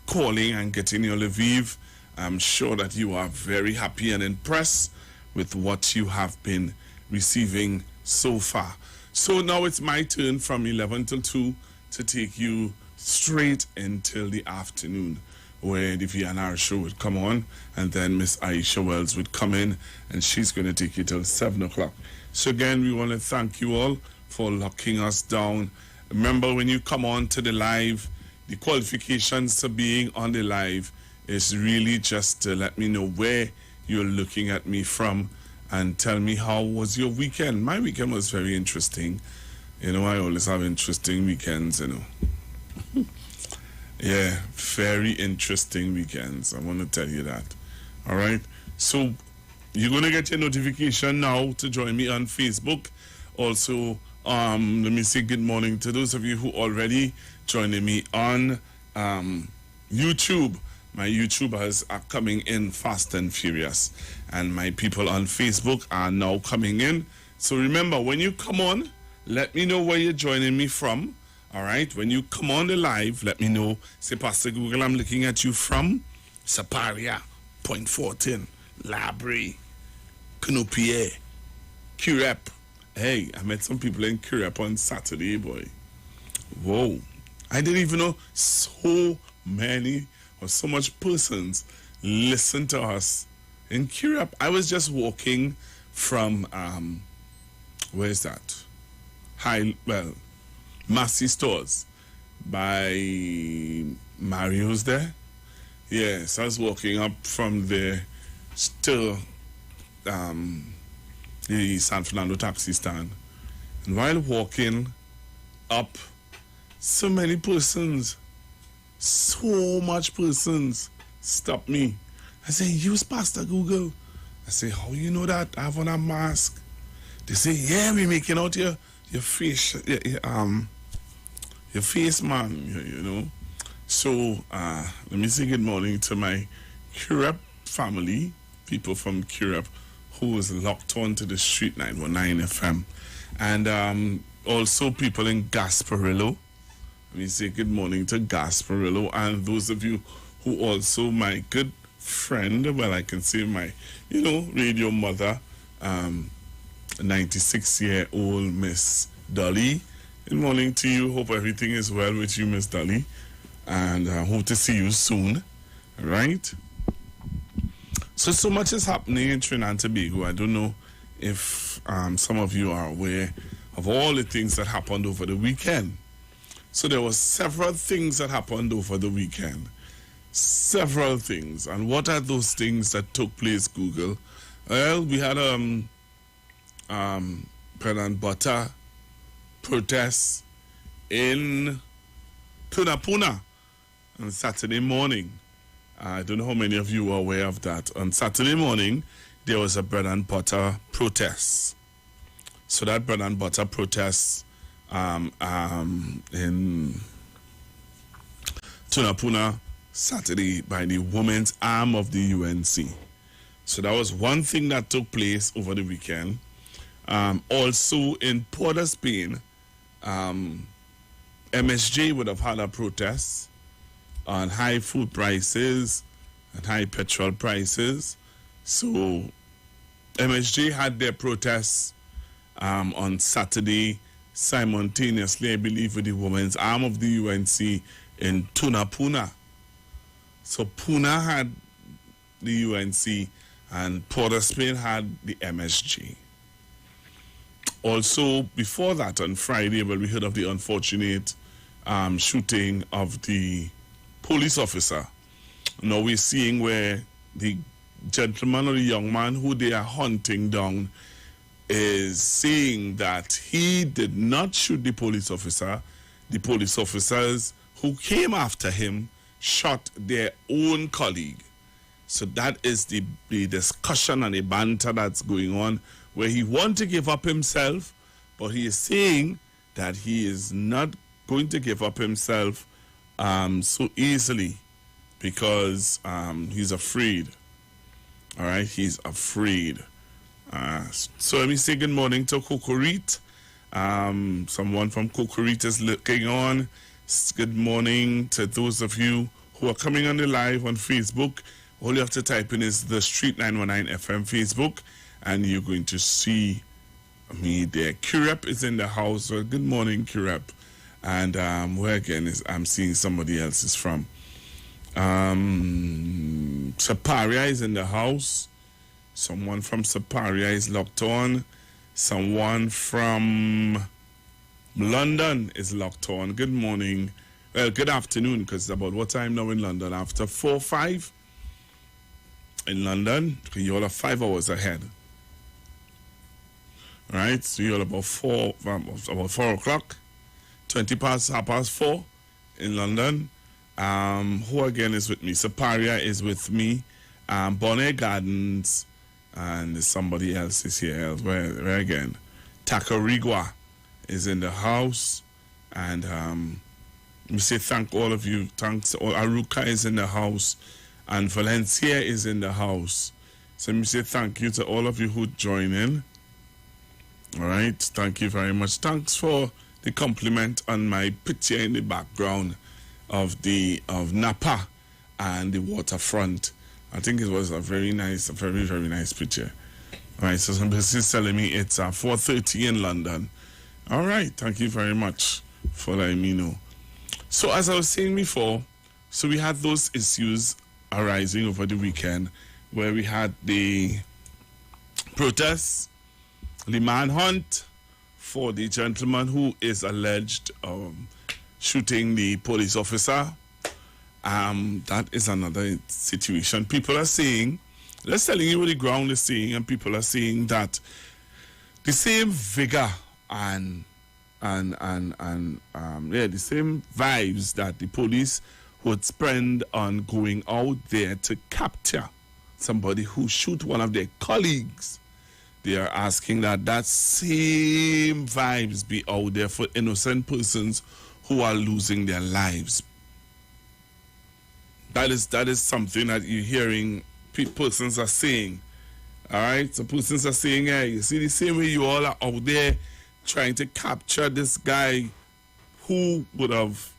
calling and getting your Lviv. I'm sure that you are very happy and impressed with what you have been receiving so far. So now it's my turn from 11 till 2 to take you straight until the afternoon, where the VNR show would come on, and then Miss Aisha Wells would come in, and she's going to take you till 7 o'clock. So again, we want to thank you all for locking us down. Remember, when you come on to the live, the qualifications to being on the live is really just to let me know where you're looking at me from and tell me how was your weekend. My weekend was very interesting. You know, I always have interesting weekends, you know. Yeah, very interesting weekends. I want to tell you that. All right. So you're going to get your notification now to join me on Facebook. Also, let me say good morning to those of you who already joining me on YouTube. My YouTubers are coming in fast and furious, and my people on Facebook are now coming in. So remember, when you come on, let me know where you're joining me from. All right, when you come on the live, let me know. Say, Pastor Google, I'm looking at you from Saparia, Point 14, Labrie, Canopie, Curep. Hey, I met some people in Curep on Saturday, boy. Whoa. I didn't even know so many or so much persons listen to us in Curep. I was just walking from, where is that? Massey Stores by Mario's there. Yes, I was walking up from there to the San Fernando taxi stand. And while walking up, so many persons, so much persons stopped me. I say, use Pastor Google. I say, how you know that? I have on a mask. They say, yeah, we making out your face, your face, man, you know. So, let me say good morning to my Curep family, people from Curep, who is locked on to the Street 919 FM. And also people in Gasparillo. Let me say good morning to Gasparillo. And those of you who also, my good friend, well, I can say my, you know, radio mother, 96-year-old Miss Dolly. Good morning to you. Hope everything is well with you, Miss Dolly. And hope to see you soon. All right? So much is happening in Trinidad and Tobago. I don't know if some of you are aware of all the things that happened over the weekend. So there were several things that happened over the weekend. Several things. And what are those things that took place, Google? Well, we had bread and butter protests in Tunapuna on Saturday morning. I don't know how many of you are aware of that. On Saturday morning, there was a bread and butter protest. So that bread and butter protest in Tunapuna Saturday by the women's arm of the UNC. So that was one thing that took place over the weekend. Also in Port of Spain, MSJ would have had a protest on high food prices and high petrol prices. So MSJ had their protests on Saturday simultaneously, I believe, with the women's arm of the UNC in Tunapuna. So Puna had the UNC and Port of Spain had the MSG. Also, before that, on Friday, well, we heard of the unfortunate shooting of the police officer. Now we're seeing where the gentleman or the young man who they are hunting down is saying that he did not shoot the police officer. The police officers who came after him shot their own colleague. So that is the discussion and the banter that's going on, where he wants to give up himself, but he is saying that he is not going to give up himself so easily because he's afraid. All right, he's afraid. So let me say good morning to Kokorit. Someone from Kokorit is looking on. Good morning to those of you who are coming on the live on Facebook, all you have to type in is the Street 919 FM Facebook, and you're going to see me there. Kirep is in the house. Well, good morning, Kirep. And where again is I'm seeing somebody else is from. Saparia is in the house. Someone from Saparia is locked on. Someone from London is locked on. Good morning. Well, good afternoon, because it's about what time now in London? After 4 or 5 in London. You all are 5 hours ahead. All right, so you're about 4 o'clock. 20 past, half past 4 in London. Who again is with me? Saparia is with me. Bonnet Gardens, and somebody else is here. Where again? Tacarigua is in the house. And we say thank all of you. Thanks all. Aruka is in the house. And Valencia is in the house. So we say thank you to all of you who join in. All right. Thank you very much. Thanks for the compliment on my picture in the background of Napa and the waterfront. I think it was a very nice, very, very nice picture. All right, so somebody is telling me it's 4:30 in London. All right, thank you very much for letting me know. So as I was saying before, so we had those issues arising over the weekend where we had the protests, the manhunt for the gentleman who is alleged shooting the police officer. That is another situation. People are saying, let's telling you what the ground is saying, and people are saying that the same vigor and the same vibes that the police would spend on going out there to capture somebody who shoot one of their colleagues, they are asking that same vibes be out there for innocent persons who are losing their lives. That is something that you're hearing persons are saying. All right? So persons are saying, hey, you see the same way you all are out there trying to capture this guy who would have,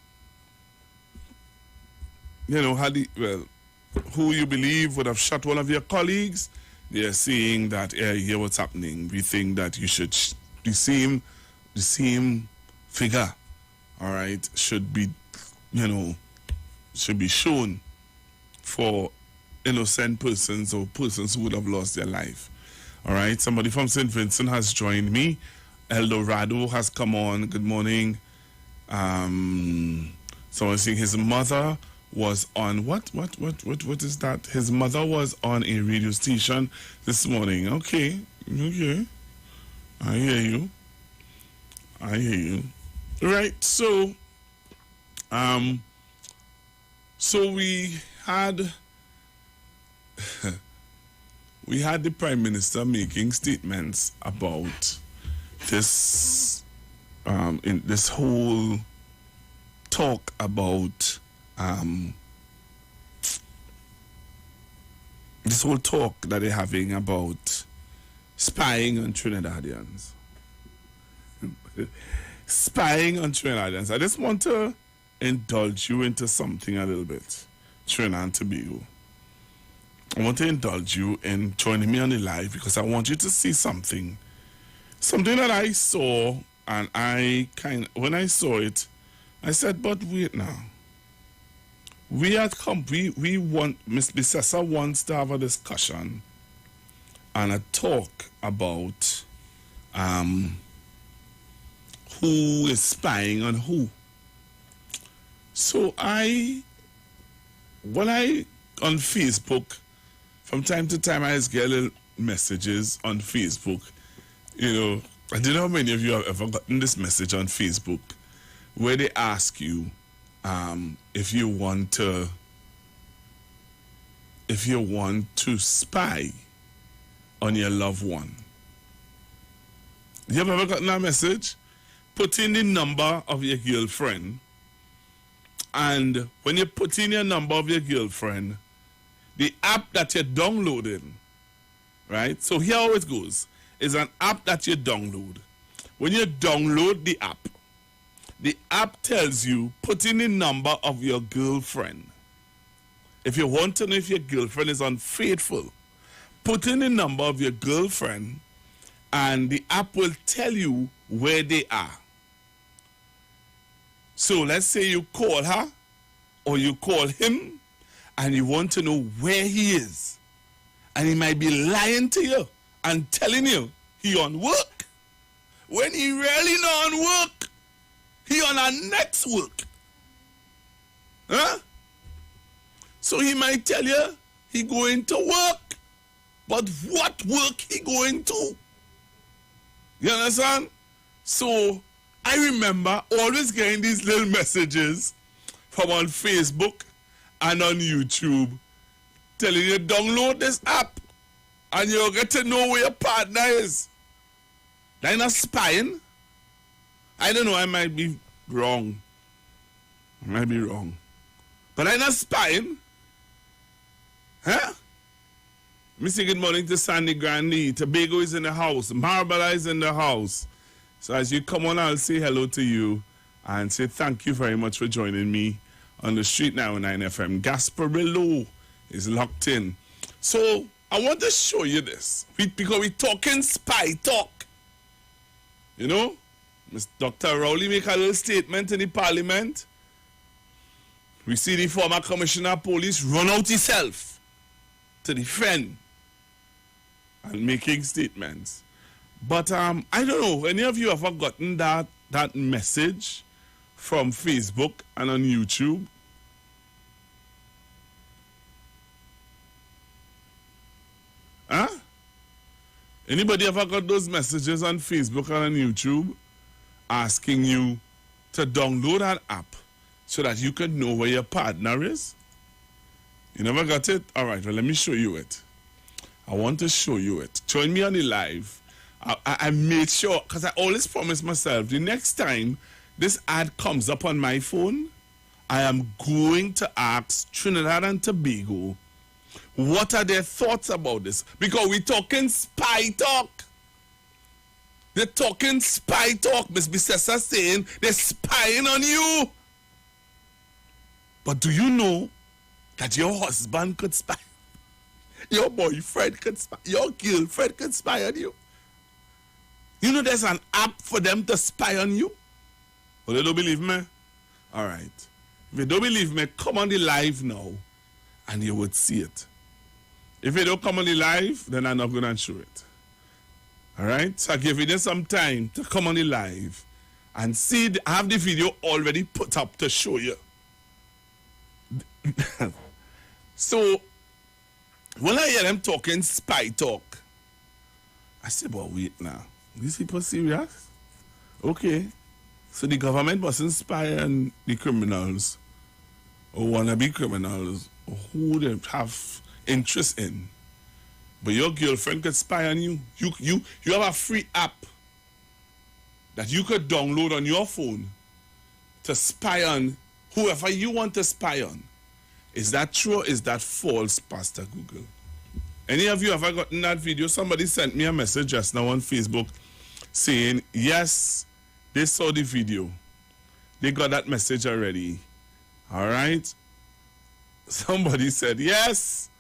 who you believe would have shot one of your colleagues. They're saying that, here what's happening. We think that you should, the same figure, all right, should be shown for innocent persons or persons who would have lost their life. All right, somebody from St. Vincent has joined me. El Dorado has come on. Good morning. Someone saying his mother was on what is that? His mother was on a radio station this morning. Okay. I hear you. Right, so we had the Prime Minister making statements about this in this whole talk about this whole talk that they're having about spying on Trinidadians. Spying on Trinidadians. I just want to indulge you into something a little bit, Trinidad and Tobago. I want to indulge you in joining me on the live because I want you to see something that I saw, and when I saw it, I said, but wait now. We want, Miss Bissessa wants to have a discussion and a talk about who is spying on who. So on Facebook, from time to time I just get little messages on Facebook. I don't know how many of you have ever gotten this message on Facebook where they ask you if you want to spy on your loved one. You have ever gotten that message? Put in the number of your girlfriend, and when you put in your number of your girlfriend, the app that you're downloading, right? So here how it goes. Is an app that you download. When you download the app tells you put in the number of your girlfriend. if you want to know if your girlfriend is unfaithful, put in the number of your girlfriend and the app will tell you where they are. So let's say you call her or you call him and you want to know where he is. And he might be lying to you and telling you he on work when he really not on work. He on our next work. Huh? So he might tell you he going to work. But what work he going to? You understand? So I remember always getting these little messages from on Facebook and on YouTube telling you download this app and you'll get to know where your partner is. They're not spying. I don't know, I might be wrong. I might be wrong. But I'm not spying. Huh? Let me say good morning to Sandy Grandy. Tobago is in the house. Marbella is in the house. So as you come on, I'll say hello to you and say thank you very much for joining me on the Street 99 FM. Gasparillo is locked in. So I want to show you this because we're talking spy talk. You know, Dr. Rowley make a little statement in the parliament. We see the former commissioner of police run out himself to defend and making statements. But I don't know, any of you ever gotten that message from Facebook and on YouTube? Huh? Anybody ever got those messages on Facebook and on YouTube asking you to download an app so that you can know where your partner is? You never got it? All right, well, let me show you it. I want to show you it. Join me on the live. I made sure, because I always promise myself, the next time this ad comes up on my phone, I am going to ask Trinidad and Tobago what are their thoughts about this? Because we're talking spy talk. They're talking spy talk. Miss Bissessa saying they're spying on you. But do you know that your husband could spy? Your boyfriend could spy. Your girlfriend could spy on you. You know there's an app for them to spy on you? Well, you don't believe me? All right. If you don't believe me, come on the live now and you would see it. If you don't come on the live, then I'm not going to show it. All right? So I give you some time to come on the live and see. I have the video already put up to show you. So when I hear them talking spy talk, I say, but wait now. These people serious? Okay. So the government mustn't spy on the criminals or wannabe criminals or who they have interest in. But your girlfriend could spy on you. You have a free app that you could download on your phone to spy on whoever you want to spy on. Is that true or is that false, Pastor Google? Any of you ever gotten that video? Somebody sent me a message just now on Facebook saying, yes, they saw the video. They got that message already. All right? Somebody said, yes.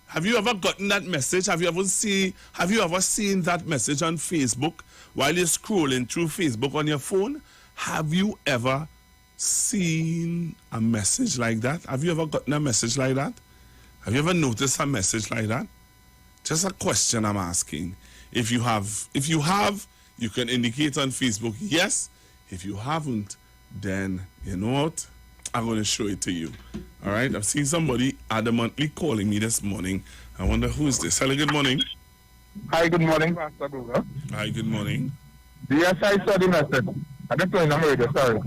Have you ever gotten that message? Have you ever seen that message on Facebook while you're scrolling through Facebook on your phone? Have you ever seen a message like that? Have you ever gotten a message like that? Have you ever noticed a message like that? Just a question I'm asking. If you have, you can indicate on Facebook yes. If you haven't, then you know what? I'm going to show it to you. All right? I've seen somebody adamantly calling me this morning. I wonder who is this. Hello, good morning. Hi, good morning, Pastor Google. Hi, good morning. Yes, I saw the message. I just playing number radio, sorry.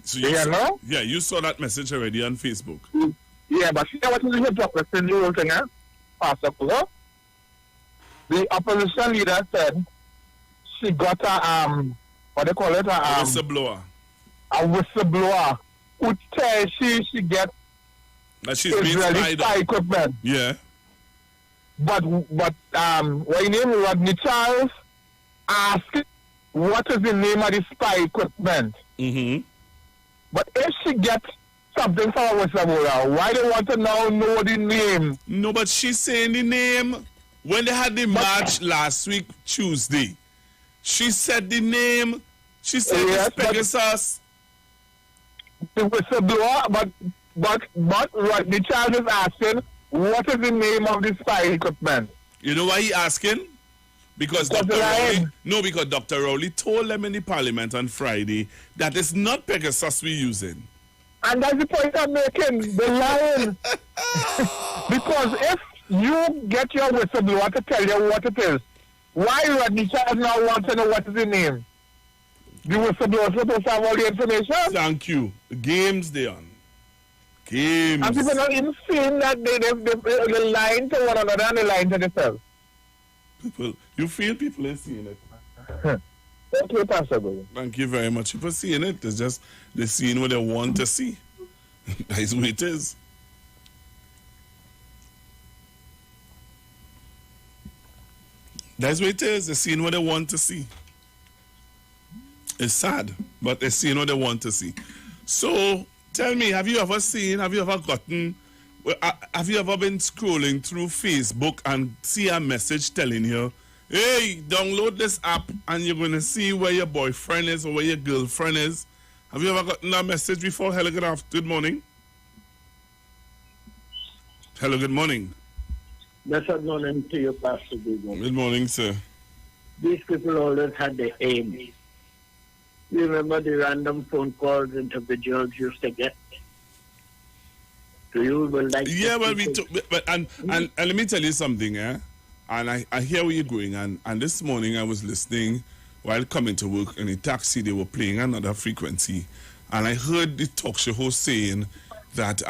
So you saw that message already on Facebook. Yeah, but see what is the hypocrisy in the whole thing, Pastor Google? The opposition leader said she got a, what they call it? A whistleblower. A whistleblower who tells she get Israeli spy equipment. Yeah. But what your name Rodney Charles asked what is the name of the spy equipment. Mm-hmm. But if she get something from a whistleblower. Why they want to now know the name? No, but she's saying the name. When they had the march last week, Tuesday, she said the name. She said Yes, it's Pegasus. The whistleblower, but the child is asking, what is the name of the spy equipment? You know why he asking? Because because Dr. Rowley told them in the parliament on Friday that it's not Pegasus we're using. And that's the point I'm making. They're lying. Because if you get your whistleblower to tell you what it is, why Rodney Child now wants to know what is the name? The whistleblower is supposed to have all the information. Thank you. Games they on. Games. And people not even seeing that they're lying to one another and they're lying to themselves. People, you feel people are seeing it. Thank you, Pastor Guru. Thank you very much. People seeing it. It's just they're seeing what they want to see. That's what it is. That's what it is. They're seeing what they want to see. It's sad, but they're seeing what they want to see. So, tell me, have you ever been scrolling through Facebook and see a message telling you, hey, download this app and you're going to see where your boyfriend is or where your girlfriend is? Have you ever gotten that message before? Hello, good morning. Hello, good morning. Good morning to you, Pastor Google. Good morning, sir. These people always had the aim. You remember the random phone calls individuals used to get? Do you like? Yeah, well, and let me tell you something, eh? And I hear where you're going. And this morning I was listening while coming to work in a taxi. They were playing another frequency, and I heard the talk show host saying that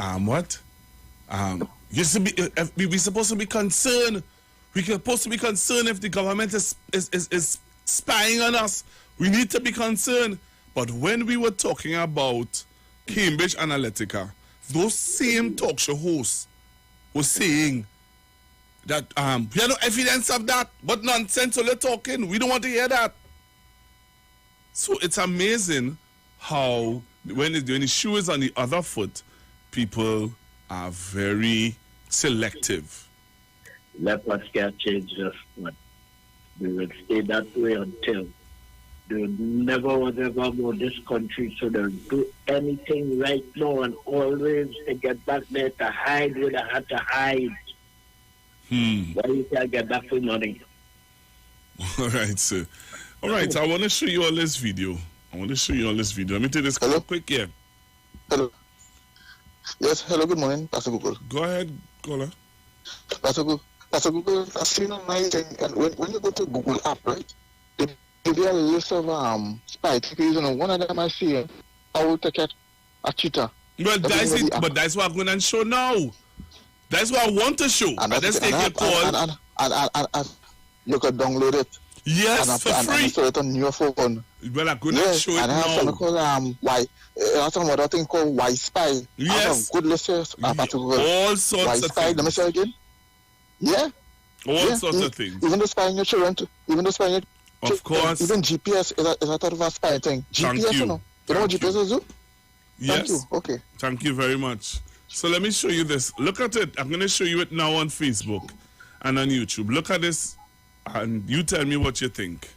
we're supposed to be concerned. We're supposed to be concerned if the government is spying on us. We need to be concerned. But when we were talking about Cambridge Analytica, those same talk show hosts were saying that we have no evidence of that, but nonsense all they're talking. We don't want to hear that. So it's amazing how when the shoe is on the other foot, people are very selective. Let us get changed just what we will stay that way until they never was ever about this country, so they'll do anything right now and always to get back there to hide where they had to hide. Why you can't get back for money? All right, sir. All right, I want to show you all this video. Let me take this quick here. Hello. Yes, hello, good morning, Pastor Google. Go ahead, caller. Pastor Google, I've seen a nice thing, and when you go to Google app, right, they give you a list of spy techniques, and one of them I see, how to catch a cheetah. Well, that's it, but that's what I'm going to show now. That's what I want to show. And let's take your call. And you can download it. Yes, for free. And install it on your phone. Well, I'm going to show it and I have something called another thing called Y Spy. Yes. I have good listeners. All sorts Y of Spy. things. Let me say again. Yeah. All sorts of things. Even the spying your children. Of course. Even GPS is a type of a spy thing. GPS, you know. You know what GPS is? Yes. Thank you. Okay. Thank you very much. So let me show you this. Look at it. I'm going to show you it now on Facebook and on YouTube. Look at this and you tell me what you think.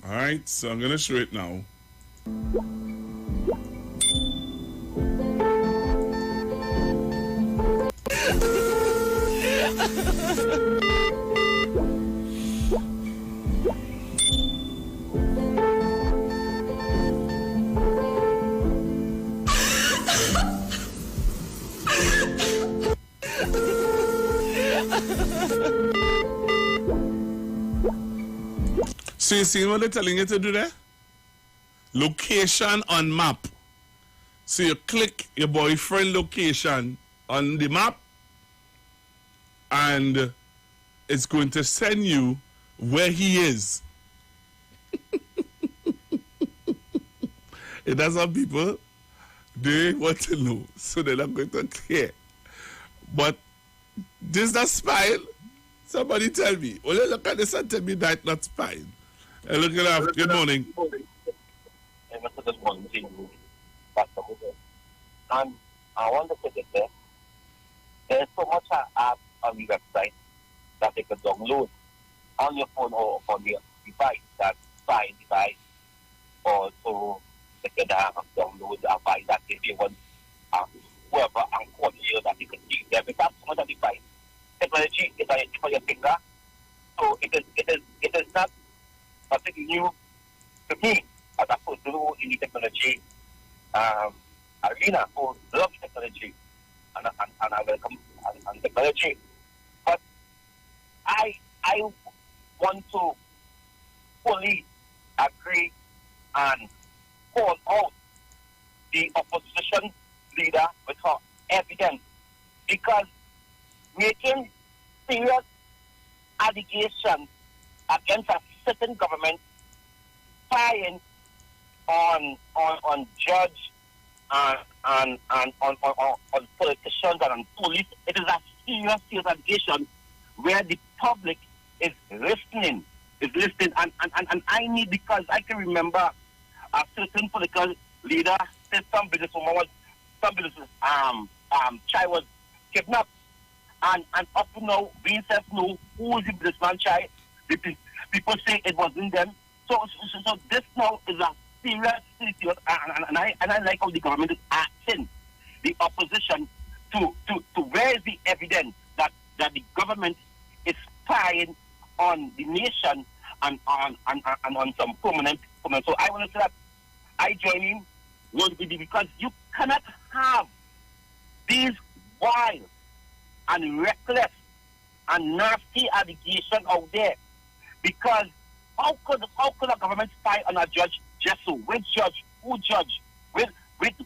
All right. So I'm going to show it now. So you see what they're telling you to do there? Location on map. So you click your boyfriend location on the map and it's going to send you where he is. It does some people, they want to know, so they're not going to care. But this not spying. Somebody tell me. Well, you look at this and tell me that's not spying. Look at that. Good morning. Pastor Moses. And I want to say this, there's so much app on the website that they can download on your phone or on your device, that fine device, or so they can download a device that if you want whoever and call you that you can see them. Because so much of device technology is for your finger, so it is not something new to me as a person who in the technology arena, who love technology and I welcome and technology. But I want to fully agree and call out the opposition leader with her evidence, because making serious allegations against a certain government, spying on judge and on politicians and on police, it is a serious allegation where the public is listening, and I need, because I can remember a certain political leader said some businesswoman child was kidnapped, and up to now we self know who is the businessman child. People say it wasn't them. So this now is a serious situation, and I like how the government is asking the opposition to where is the evidence that the government is spying on the nation and on some permanent. So I want to say that I join in because you cannot have these wild and reckless and nasty allegations out there, because how could a government spy on a judge just so? Which judge? Who judge? With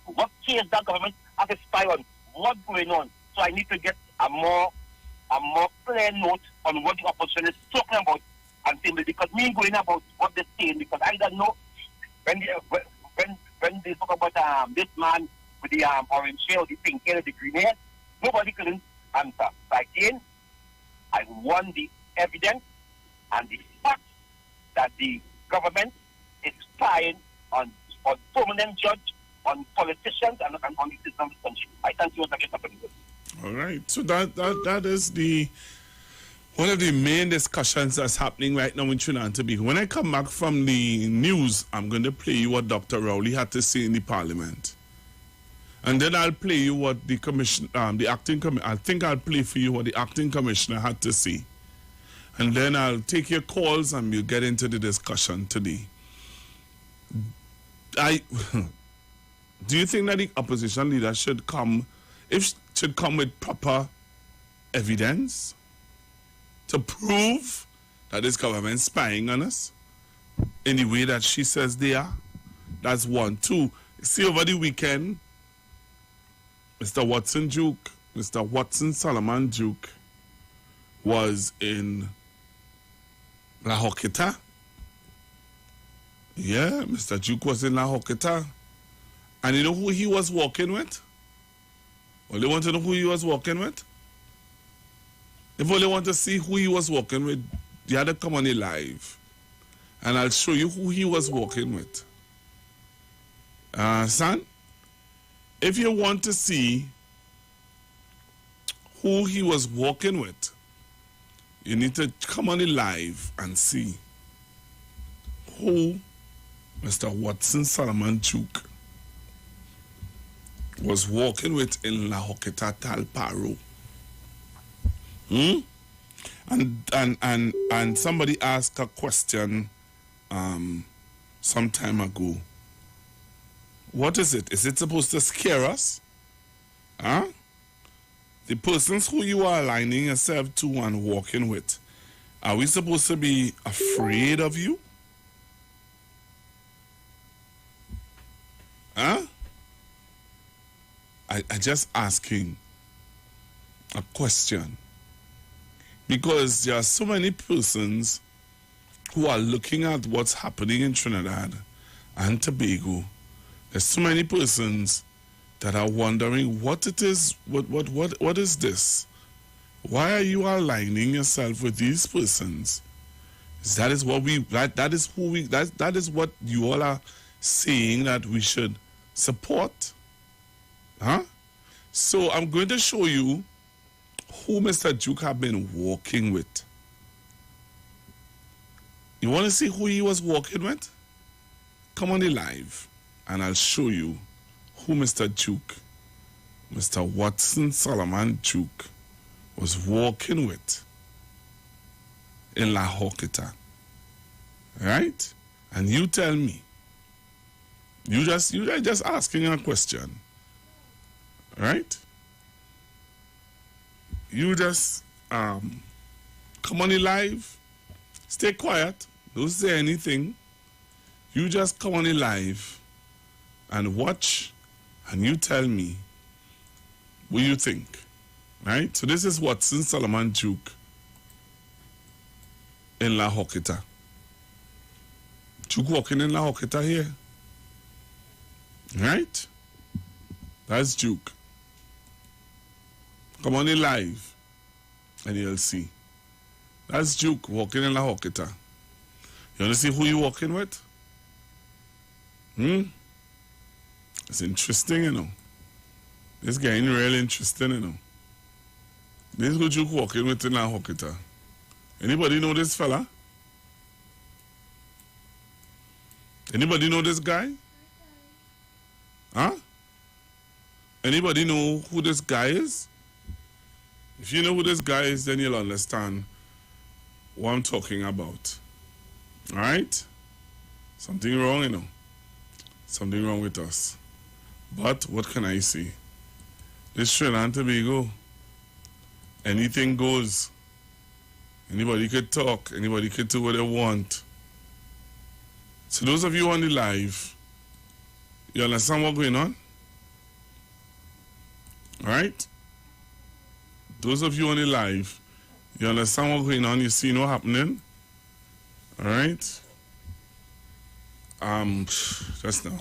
what case that government has to spy on? What's going on? So I need to get a more clear note on what the opposition is talking about, and simply because me going about what they're saying, because I don't know when they talk about this man with the orange hair, the pink hair, the green hair, nobody couldn't answer. So again, I want the evidence and the fact that the government is spying on permanent judge, on politicians, and on the system of the country. I thank you once again for this. All right. So that is one of the main discussions that's happening right now in Trinidad and Tobago. When I come back from the news, I'm going to play you what Dr. Rowley had to say in the Parliament. And then I'll play you what the commission, I think I'll play for you what the acting commissioner had to say. And then I'll take your calls and we'll get into the discussion today. Do you think that the opposition leader should come with proper evidence to prove that this government is spying on us in the way that she says they are? That's one. Two, see, over the weekend, Mr. Watson Solomon Duke was in La Hoqueta. Yeah, Mr. Duke was in La Hoqueta. And you know who he was walking with? Well, they want to know who he was walking with? If only want to see who he was walking with, you had to come on it live. And I'll show you who he was walking with. Son, if you want to see who he was walking with, you need to come on it live and see who Mr. Watson Solomon Duke was walking with in La Hoqueta Talparo. And somebody asked a question some time ago. What is it? Is it supposed to scare us? Huh? The persons who you are aligning yourself to and walking with, are we supposed to be afraid of you? Huh? I just asking a question. Because there are so many persons who are looking at what's happening in Trinidad and Tobago. There's so many persons that are wondering what it is, what is this? Why are you aligning yourself with these persons? That is what you all are saying that we should support. Huh? So I'm going to show you who Mr. Duke have been walking with. You want to see who he was walking with? Come on the live and I'll show you who Mr. Duke, Mr. Watson Solomon Duke, was walking with in La Hokita. Right? And you tell me. You are just asking a question. Right? You just come on the live. Stay quiet. Don't say anything. You just come on the live and watch and you tell me what you think. Right? So this is Watson Solomon Duke in La Hokita. Duke walking in La Hokita here. Right? That's Duke. Come on in live and you'll see. That's Duke walking in La Hokita. You want to see who you walking with? It's interesting, you know. This getting really interesting, you know. This is who Duke walking with in La Hokita. Anybody know this fella? Anybody know this guy? Huh? Anybody know who this guy is? If you know who this guy is, then you'll understand what I'm talking about. All right? Something wrong, you know. Something wrong with us. But what can I say? This Trinidad and Tobago, anything goes. Anybody could talk. Anybody could do what they want. So those of you on the live, you understand what's going on? All right? Those of you on the live, you understand what's going on? You see what's happening? All right? Just now.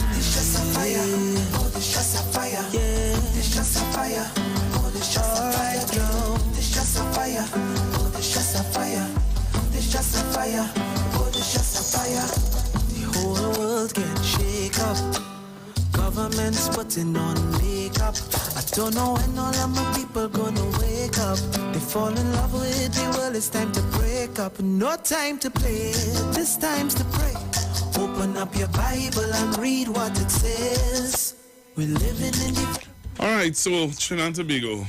This just a fire. Oh, this just a fire. Yeah. This just a fire. Oh, this just a fire. Yo. This just a fire. Oh, this just a fire. This just a fire. Oh, this just a fire. The whole world can shake up. Government's putting on makeup. I don't know when all of my people gonna wake up. They fall in love with the world. It's time to break up. No time to play. This time's to pray. Open up your Bible and read what it says. We're living in the... All right, so Trinidad and Tobago.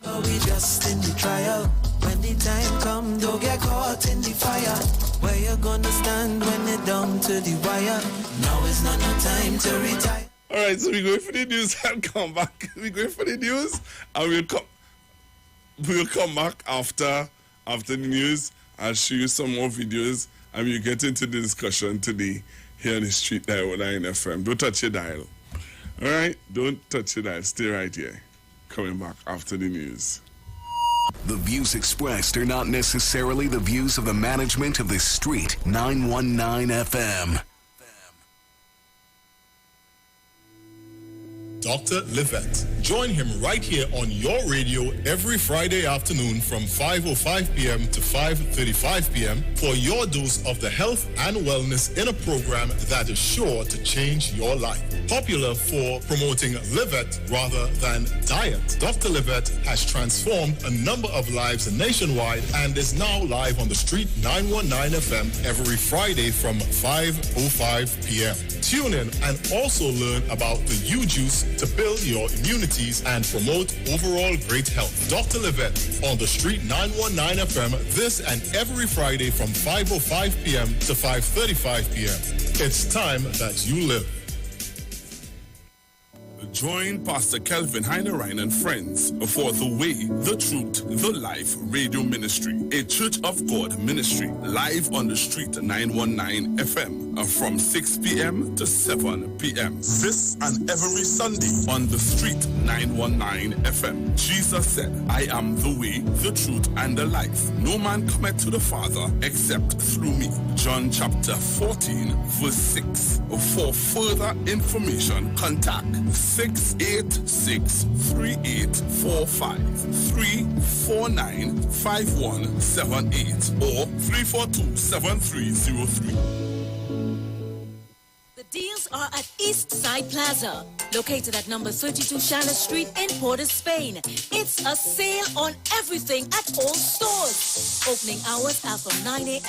We just in the trial. When the time comes, don't get caught in the fire. Where you gonna stand when you're down to the wire? Now is not no time to retire. All right, so we're going for the news and come back. We're going for the news and we'll come back after the news. I'll show you some more videos and we'll get into the discussion today here on the street dial 9 FM. Don't touch your dial. All right? Don't touch your dial. Stay right here. Coming back after the news. The views expressed are not necessarily the views of the management of the Street 919 FM. Dr. Livette. Join him right here on your radio every Friday afternoon from 5:05 p.m. to 5:35 p.m. for your dose of the health and wellness in a program that is sure to change your life. Popular for promoting Livette rather than diet, Dr. Livette has transformed a number of lives nationwide and is now live on the Street 919 FM every Friday from 5:05 p.m. Tune in and also learn about the U-Juice to build your immunities and promote overall great health. Dr. Livette on the Street 919 FM this and every Friday from 5:05 p.m. to 5:35 p.m. It's time that you live. Join Pastor Kelvin Heinerine and friends for The Way, The Truth, The Life Radio Ministry, a Church of God ministry, live on the Street 919 FM. from 6 p.m. to 7 p.m. This and every Sunday on the street 919 FM. Jesus said, I am the way, the truth, and the life. No man cometh to the Father except through me. John chapter 14, verse 6. For further information, contact 686-3845, 349-5178, or 342-7303. The deals are at East Side Plaza, located at number 32 Charlotte Street in Port of Spain. It's a sale on everything at all stores. Opening hours are from 9 a.m.